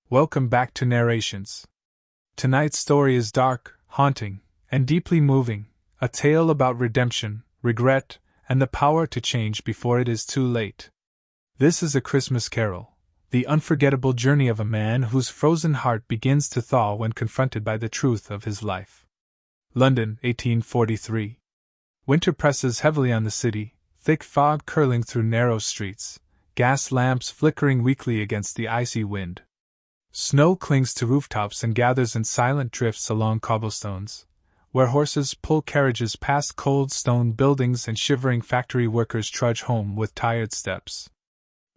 Welcome back to Narrations. Tonight's story is dark, haunting, and deeply moving, a tale about redemption, regret, and the power to change before it is too late. This is A Christmas Carol, the unforgettable journey of a man whose frozen heart begins to thaw when confronted by the truth of his life. London, 1843. Winter presses heavily on the city, thick fog curling through narrow streets, gas lamps flickering weakly against the icy wind. Snow clings to rooftops and gathers in silent drifts along cobblestones, where horses pull carriages past cold stone buildings and shivering factory workers trudge home with tired steps.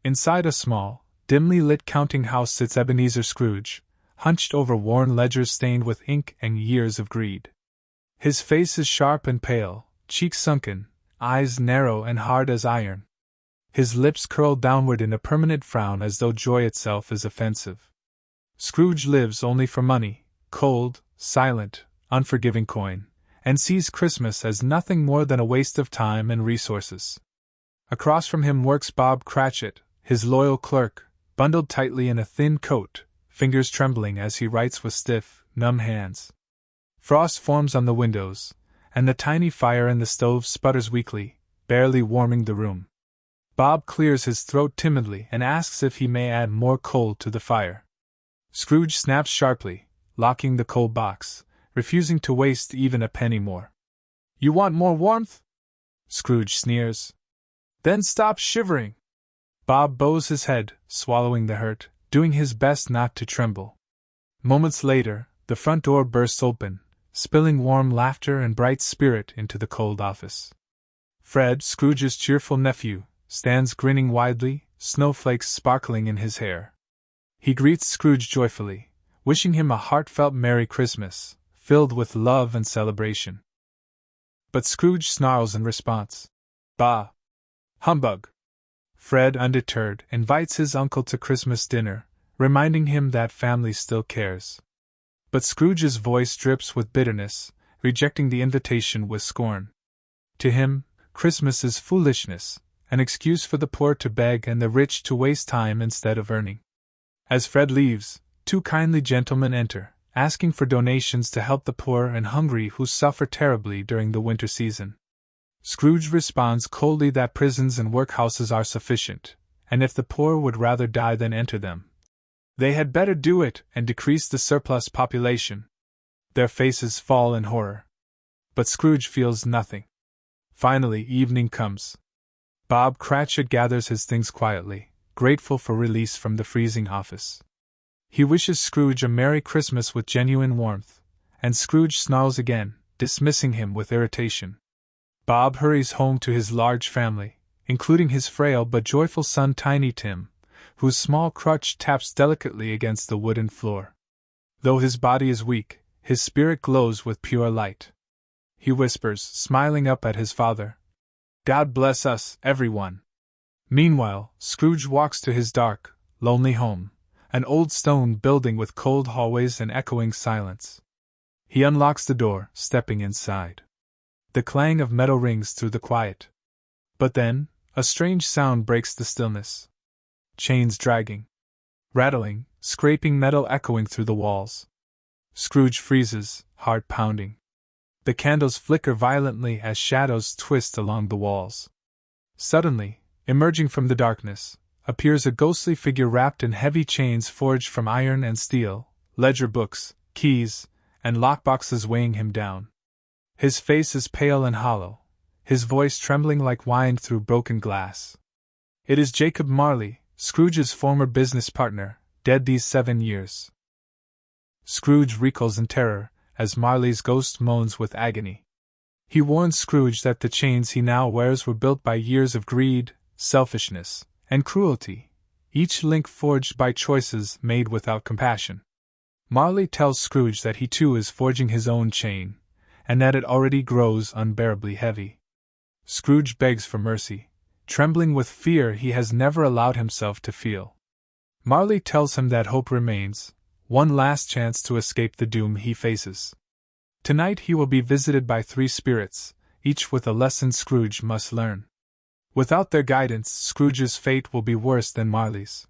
Inside a small, dimly lit counting house sits Ebenezer Scrooge, hunched over worn ledgers stained with ink and years of greed. His face is sharp and pale, cheeks sunken, eyes narrow and hard as iron. His lips curl downward in a permanent frown as though joy itself is offensive. Scrooge lives only for money, cold, silent, unforgiving coin, and sees Christmas as nothing more than a waste of time and resources. Across from him works Bob Cratchit, his loyal clerk, bundled tightly in a thin coat, fingers trembling as he writes with stiff, numb hands. Frost forms on the windows, and the tiny fire in the stove sputters weakly, barely warming the room. Bob clears his throat timidly and asks if he may add more coal to the fire. Scrooge snaps sharply, locking the coal box, refusing to waste even a penny more. "You want more warmth?" Scrooge sneers. "Then stop shivering." Bob bows his head, swallowing the hurt, doing his best not to tremble. Moments later, the front door bursts open, spilling warm laughter and bright spirit into the cold office. Fred, Scrooge's cheerful nephew, stands grinning widely, snowflakes sparkling in his hair. He greets Scrooge joyfully, wishing him a heartfelt Merry Christmas, filled with love and celebration. But Scrooge snarls in response. "Bah! Humbug!" Fred, undeterred, invites his uncle to Christmas dinner, reminding him that family still cares. But Scrooge's voice drips with bitterness, rejecting the invitation with scorn. To him, Christmas is foolishness, an excuse for the poor to beg and the rich to waste time instead of earning. As Fred leaves, two kindly gentlemen enter, asking for donations to help the poor and hungry who suffer terribly during the winter season. Scrooge responds coldly that prisons and workhouses are sufficient, and if the poor would rather die than enter them, they had better do it and decrease the surplus population. Their faces fall in horror. But Scrooge feels nothing. Finally, evening comes. Bob Cratchit gathers his things quietly, grateful for release from the freezing office. He wishes Scrooge a Merry Christmas with genuine warmth, and Scrooge snarls again, dismissing him with irritation. Bob hurries home to his large family, including his frail but joyful son Tiny Tim, whose small crutch taps delicately against the wooden floor. Though his body is weak, his spirit glows with pure light. He whispers, smiling up at his father, "God bless us, everyone." Meanwhile, Scrooge walks to his dark, lonely home, an old stone building with cold hallways and echoing silence. He unlocks the door, stepping inside. The clang of metal rings through the quiet. But then, a strange sound breaks the stillness. Chains dragging, rattling, scraping metal echoing through the walls. Scrooge freezes, heart pounding. The candles flicker violently as shadows twist along the walls. Suddenly, emerging from the darkness, appears a ghostly figure wrapped in heavy chains forged from iron and steel, ledger books, keys, and lockboxes weighing him down. His face is pale and hollow, his voice trembling like wind through broken glass. It is Jacob Marley, Scrooge's former business partner, dead these 7 years. Scrooge recoils in terror, as Marley's ghost moans with agony. He warns Scrooge that the chains he now wears were built by years of greed, selfishness, and cruelty, each link forged by choices made without compassion. Marley tells Scrooge that he too is forging his own chain, and that it already grows unbearably heavy. Scrooge begs for mercy, trembling with fear he has never allowed himself to feel. Marley tells him that hope remains, one last chance to escape the doom he faces. Tonight he will be visited by 3 spirits, each with a lesson Scrooge must learn. Without their guidance, Scrooge's fate will be worse than Marley's.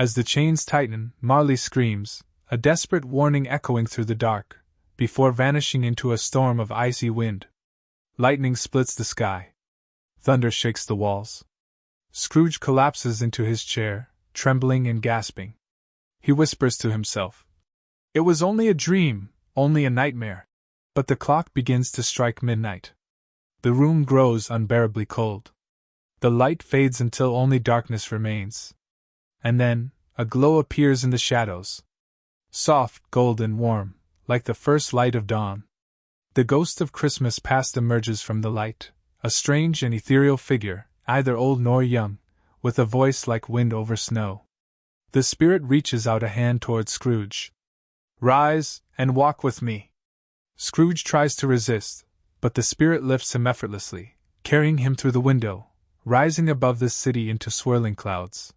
As the chains tighten, Marley screams, a desperate warning echoing through the dark, before vanishing into a storm of icy wind. Lightning splits the sky. Thunder shakes the walls. Scrooge collapses into his chair, trembling and gasping. He whispers to himself, "It was only a dream, only a nightmare." But the clock begins to strike midnight. The room grows unbearably cold. The light fades until only darkness remains. And then, a glow appears in the shadows. Soft, golden, warm, like the first light of dawn. The ghost of Christmas past emerges from the light, a strange and ethereal figure, neither old nor young, with a voice like wind over snow. The spirit reaches out a hand toward Scrooge. "Rise, and walk with me." Scrooge tries to resist, but the spirit lifts him effortlessly, carrying him through the window, rising above the city into swirling clouds.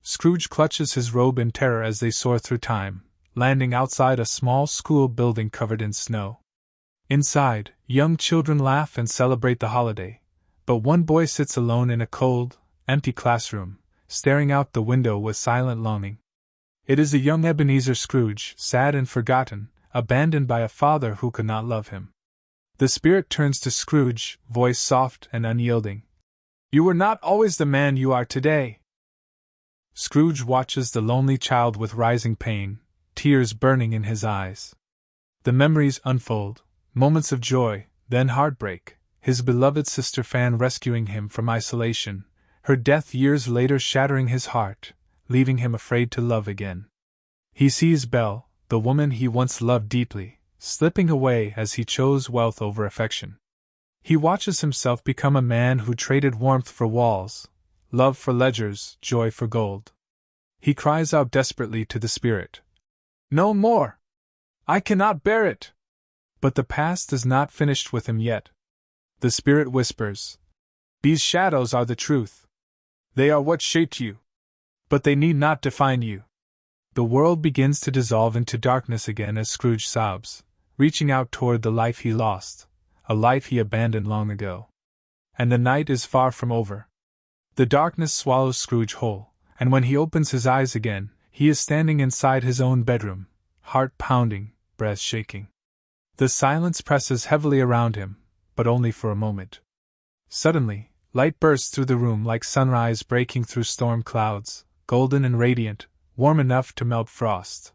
Scrooge clutches his robe in terror as they soar through time, landing outside a small school building covered in snow. Inside, young children laugh and celebrate the holiday, but one boy sits alone in a cold, empty classroom, staring out the window with silent longing. It is a young Ebenezer Scrooge, sad and forgotten, abandoned by a father who could not love him. The spirit turns to Scrooge, voice soft and unyielding. "You were not always the man you are today." Scrooge watches the lonely child with rising pain, tears burning in his eyes. The memories unfold, moments of joy, then heartbreak, his beloved sister Fan rescuing him from isolation, her death years later shattering his heart, leaving him afraid to love again. He sees Belle, the woman he once loved deeply, slipping away as he chose wealth over affection. He watches himself become a man who traded warmth for walls, love for ledgers, joy for gold. He cries out desperately to the spirit, "No more! I cannot bear it!" But the past is not finished with him yet. The spirit whispers, "These shadows are the truth. They are what shaped you. But they need not define you." The world begins to dissolve into darkness again as Scrooge sobs, reaching out toward the life he lost, a life he abandoned long ago. And the night is far from over. The darkness swallows Scrooge whole, and when he opens his eyes again, he is standing inside his own bedroom, heart pounding, breath shaking. The silence presses heavily around him, but only for a moment. Suddenly, light bursts through the room like sunrise breaking through storm clouds, golden and radiant, warm enough to melt frost.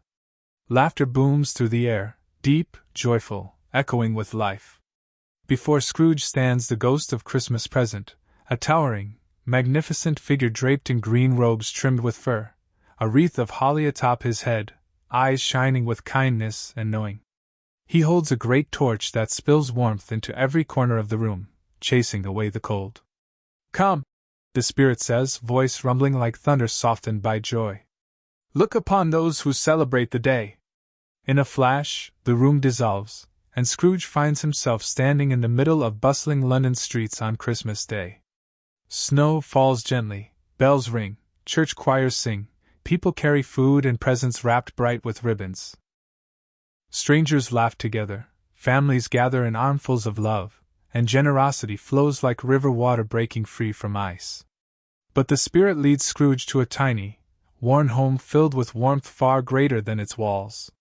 Laughter booms through the air, deep, joyful, echoing with life. Before Scrooge stands the ghost of Christmas present, a towering, magnificent figure draped in green robes trimmed with fur, a wreath of holly atop his head, eyes shining with kindness and knowing. He holds a great torch that spills warmth into every corner of the room, chasing away the cold. "Come," the spirit says, voice rumbling like thunder softened by joy. "Look upon those who celebrate the day." In a flash, the room dissolves, and Scrooge finds himself standing in the middle of bustling London streets on Christmas Day. Snow falls gently, bells ring, church choirs sing, people carry food and presents wrapped bright with ribbons. Strangers laugh together, families gather in armfuls of love, and generosity flows like river water breaking free from ice. But the spirit leads Scrooge to a tiny, worn home filled with warmth far greater than its walls.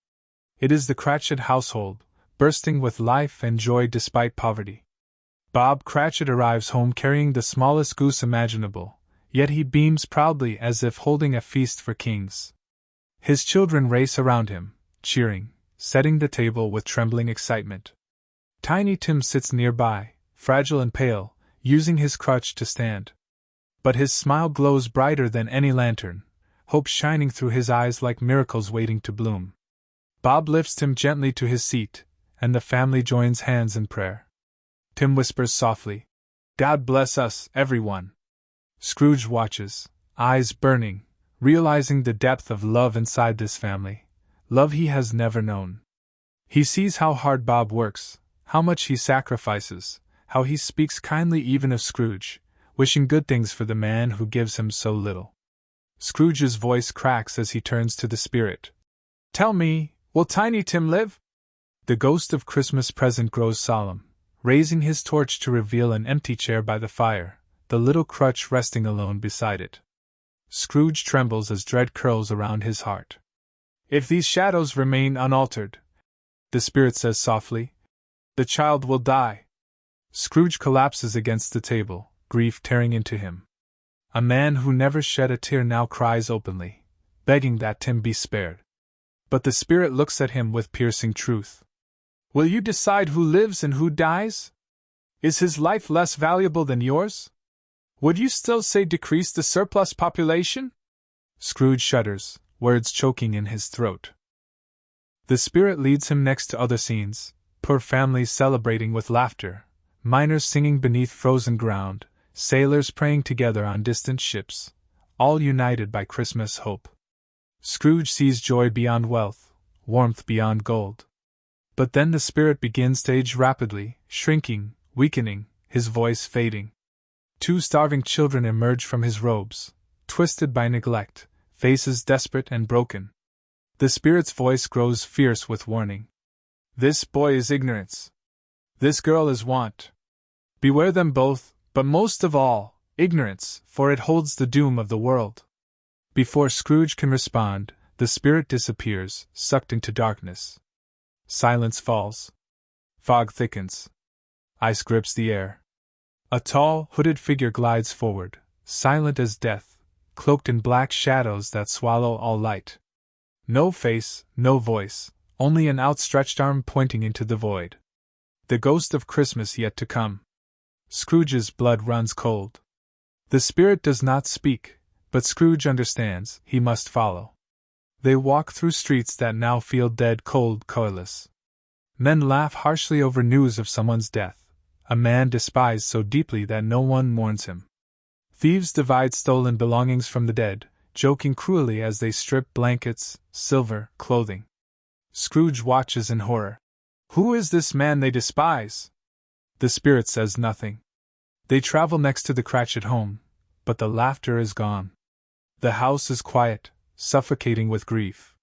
It is the Cratchit household, bursting with life and joy despite poverty. Bob Cratchit arrives home carrying the smallest goose imaginable, yet he beams proudly as if holding a feast for kings. His children race around him, cheering, setting the table with trembling excitement. Tiny Tim sits nearby, fragile and pale, using his crutch to stand. But his smile glows brighter than any lantern, hope shining through his eyes like miracles waiting to bloom. Bob lifts Tim gently to his seat, and the family joins hands in prayer. Tim whispers softly, "God bless us, everyone." Scrooge watches, eyes burning, realizing the depth of love inside this family, love he has never known. He sees how hard Bob works, how much he sacrifices, how he speaks kindly even of Scrooge, wishing good things for the man who gives him so little. Scrooge's voice cracks as he turns to the spirit. "Tell me, will Tiny Tim live?" The ghost of Christmas present grows solemn, raising his torch to reveal an empty chair by the fire, the little crutch resting alone beside it. Scrooge trembles as dread curls around his heart. If these shadows remain unaltered, the spirit says softly, the child will die. Scrooge collapses against the table, grief tearing into him. A man who never shed a tear now cries openly, begging that Tim be spared. But the spirit looks at him with piercing truth. Will you decide who lives and who dies? Is his life less valuable than yours? Would you still say decrease the surplus population? Scrooge shudders, words choking in his throat. The spirit leads him next to other scenes, poor families celebrating with laughter, miners singing beneath frozen ground, sailors praying together on distant ships, all united by Christmas hope. Scrooge sees joy beyond wealth, warmth beyond gold. But then the spirit begins to age rapidly, shrinking, weakening, his voice fading. 2 starving children emerge from his robes, twisted by neglect, faces desperate and broken. The spirit's voice grows fierce with warning. This boy is ignorance. This girl is want. Beware them both, but most of all, ignorance, for it holds the doom of the world. Before Scrooge can respond, the spirit disappears, sucked into darkness. Silence falls. Fog thickens. Ice grips the air. A tall, hooded figure glides forward, silent as death, cloaked in black shadows that swallow all light. No face, no voice, only an outstretched arm pointing into the void. The ghost of Christmas yet to come. Scrooge's blood runs cold. The spirit does not speak, but Scrooge understands he must follow. They walk through streets that now feel dead cold, colorless. Men laugh harshly over news of someone's death, a man despised so deeply that no one mourns him. Thieves divide stolen belongings from the dead, joking cruelly as they strip blankets, silver, clothing. Scrooge watches in horror. Who is this man they despise? The spirit says nothing. They travel next to the Cratchit home, but the laughter is gone. The house is quiet, suffocating with grief.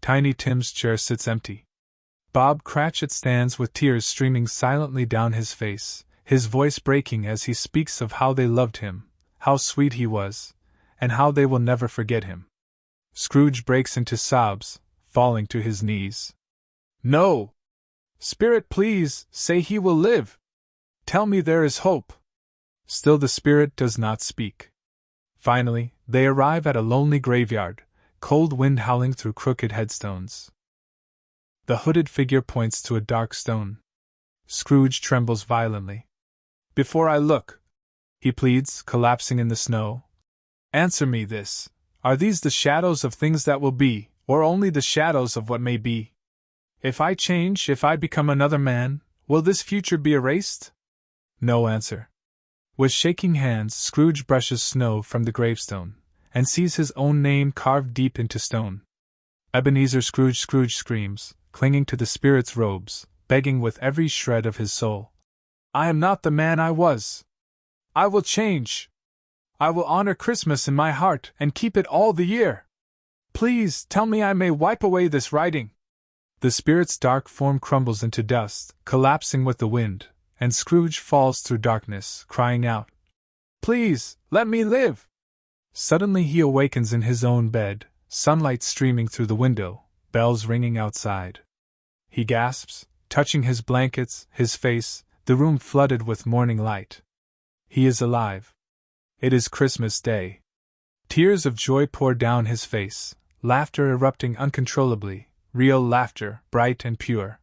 Tiny Tim's chair sits empty. Bob Cratchit stands with tears streaming silently down his face, his voice breaking as he speaks of how they loved him, how sweet he was, and how they will never forget him. Scrooge breaks into sobs, falling to his knees. No! Spirit, please, say he will live! Tell me there is hope! Still the spirit does not speak. Finally, they arrive at a lonely graveyard, cold wind howling through crooked headstones. The hooded figure points to a dark stone. Scrooge trembles violently. Before I look, he pleads, collapsing in the snow. Answer me this. Are these the shadows of things that will be, or only the shadows of what may be? If I change, if I become another man, will this future be erased? No answer. With shaking hands, Scrooge brushes snow from the gravestone, and sees his own name carved deep into stone. Ebenezer Scrooge. Scrooge screams, clinging to the spirit's robes, begging with every shred of his soul. I am not the man I was. I will change. I will honor Christmas in my heart and keep it all the year. Please tell me I may wipe away this writing. The spirit's dark form crumbles into dust, collapsing with the wind, and Scrooge falls through darkness, crying out, Please, let me live! Suddenly he awakens in his own bed, sunlight streaming through the window, bells ringing outside. He gasps, touching his blankets, his face, the room flooded with morning light. He is alive. It is Christmas Day. Tears of joy pour down his face, laughter erupting uncontrollably, real laughter, bright and pure.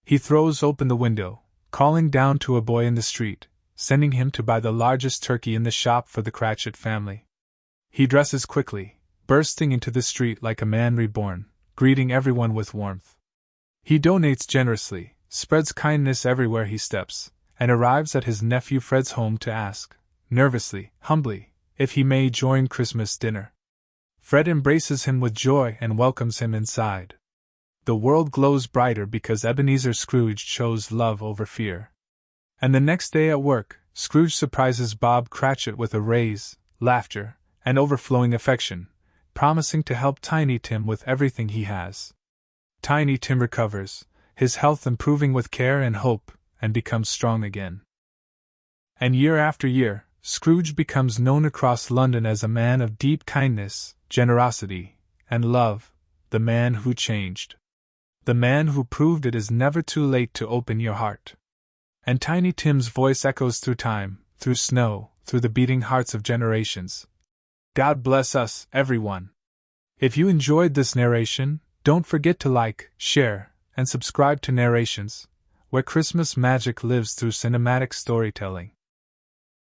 He throws open the window, calling down to a boy in the street, sending him to buy the largest turkey in the shop for the Cratchit family. He dresses quickly, bursting into the street like a man reborn, greeting everyone with warmth. He donates generously, spreads kindness everywhere he steps, and arrives at his nephew Fred's home to ask, nervously, humbly, if he may join Christmas dinner. Fred embraces him with joy and welcomes him inside. The world glows brighter because Ebenezer Scrooge chose love over fear. And the next day at work, Scrooge surprises Bob Cratchit with a raise, laughter, and overflowing affection, promising to help Tiny Tim with everything he has. Tiny Tim recovers, his health improving with care and hope, and becomes strong again. And year after year, Scrooge becomes known across London as a man of deep kindness, generosity, and love, the man who changed. The man who proved it is never too late to open your heart. And Tiny Tim's voice echoes through time, through snow, through the beating hearts of generations. God bless us, everyone. If you enjoyed this narration, don't forget to like, share, and subscribe to Narrations, where Christmas magic lives through cinematic storytelling.